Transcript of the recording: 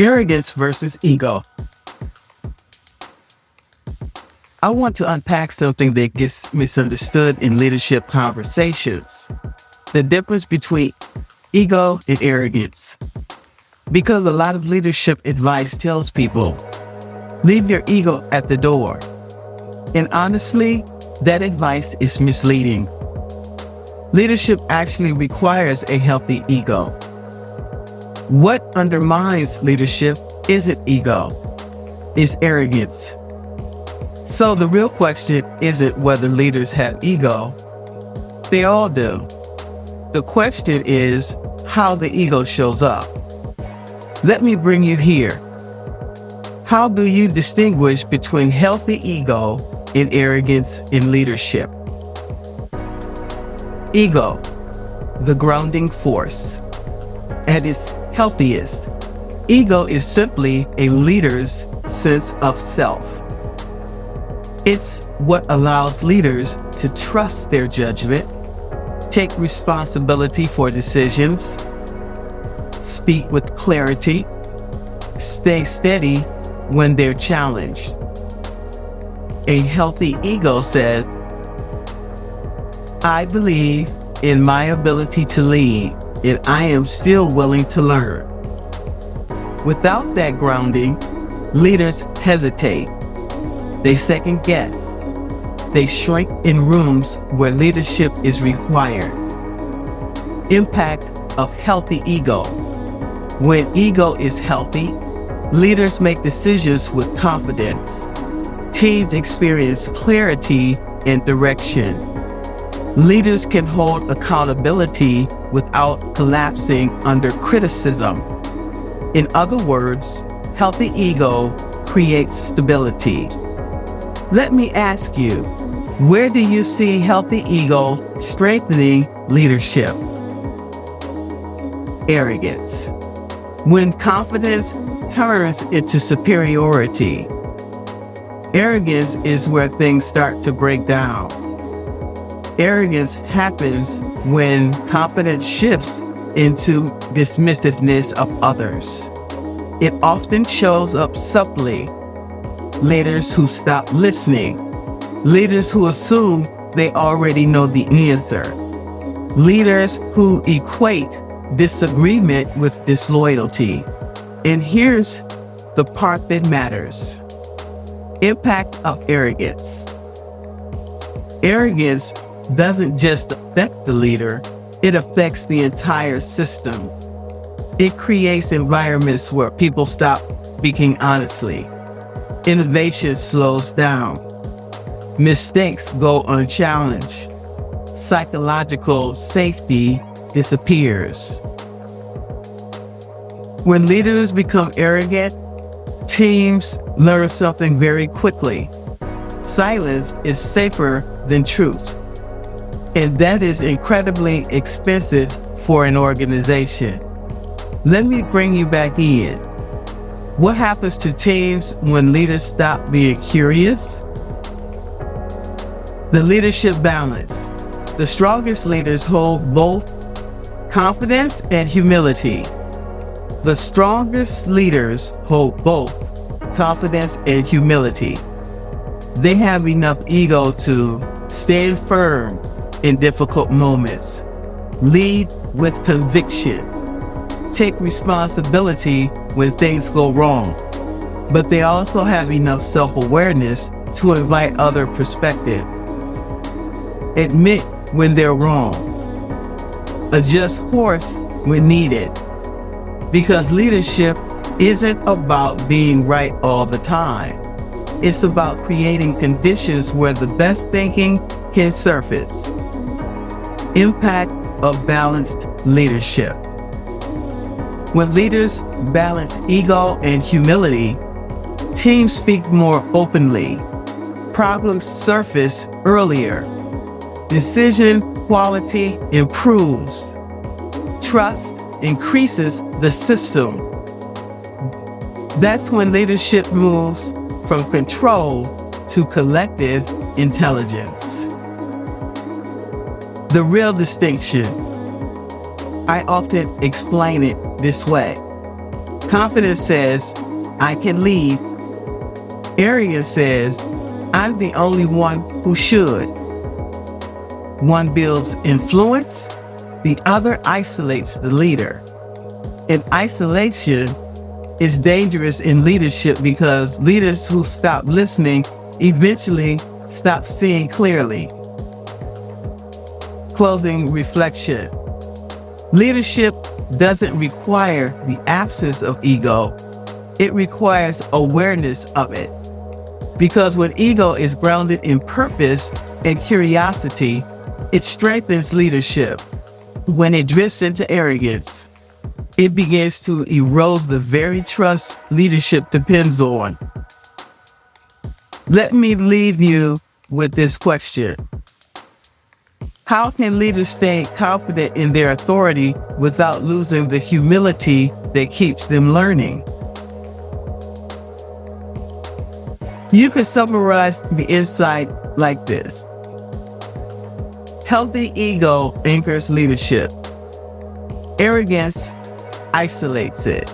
Arrogance versus ego. I want to unpack something that gets misunderstood in leadership conversations. The difference between ego and arrogance. Because a lot of leadership advice tells people, leave your ego at the door. And honestly, that advice is misleading. Leadership actually requires a healthy ego. What undermines leadership isn't ego, it's arrogance. So the real question isn't whether leaders have ego. They all do. The question is how the ego shows up. Let me bring you here. How do you distinguish between healthy ego and arrogance in leadership? Ego, the grounding force. At its healthiest, ego is simply a leader's sense of self. It's what allows leaders to trust their judgment, take responsibility for decisions, speak with clarity, stay steady when they're challenged. A healthy ego says, I believe in my ability to lead, and I am still willing to learn. Without that grounding, leaders hesitate. They second guess. They shrink in rooms where leadership is required. Impact of healthy ego. When ego is healthy, leaders make decisions with confidence. Teams experience clarity and direction. Leaders can hold accountability without collapsing under criticism. In other words, healthy ego creates stability. Let me ask you, where do you see healthy ego strengthening leadership? Arrogance. When confidence turns into superiority. Arrogance is where things start to break down. Arrogance happens when confidence shifts into dismissiveness of others. It often shows up subtly. Leaders who stop listening. Leaders who assume they already know the answer. Leaders who equate disagreement with disloyalty. And here's the part that matters. Impact of arrogance. Arrogance doesn't just affect the leader, it affects the entire system. It creates environments where people stop speaking honestly. Innovation slows down. Mistakes go unchallenged. Psychological safety disappears. When leaders become arrogant, teams learn something very quickly. Silence is safer than truth. And that is incredibly expensive for an organization. Let me bring you back in. What happens to teams when leaders stop being curious? The leadership balance. The strongest leaders hold both confidence and humility. The strongest leaders hold both confidence and humility. They have enough ego to stand firm in difficult moments, lead with conviction, take responsibility when things go wrong, but they also have enough self-awareness to invite other perspectives, admit when they're wrong, adjust course when needed, because leadership isn't about being right all the time. It's about creating conditions where the best thinking can surface. Impact of balanced leadership. When leaders balance ego and humility, teams speak more openly. Problems surface earlier. Decision quality improves. Trust increases the system. That's when leadership moves from control to collective intelligence. The real distinction. I often explain it this way. Confidence says, I can lead. Arrogance says, I'm the only one who should. One builds influence, the other isolates the leader. And isolation is dangerous in leadership because leaders who stop listening eventually stop seeing clearly. Closing reflection. Leadership doesn't require the absence of ego. It requires awareness of it. Because when ego is grounded in purpose and curiosity, it strengthens leadership. When it drifts into arrogance, it begins to erode the very trust leadership depends on. Let me leave you with this question. How can leaders stay confident in their authority without losing the humility that keeps them learning? You can summarize the insight like this. Healthy ego anchors leadership. Arrogance isolates it.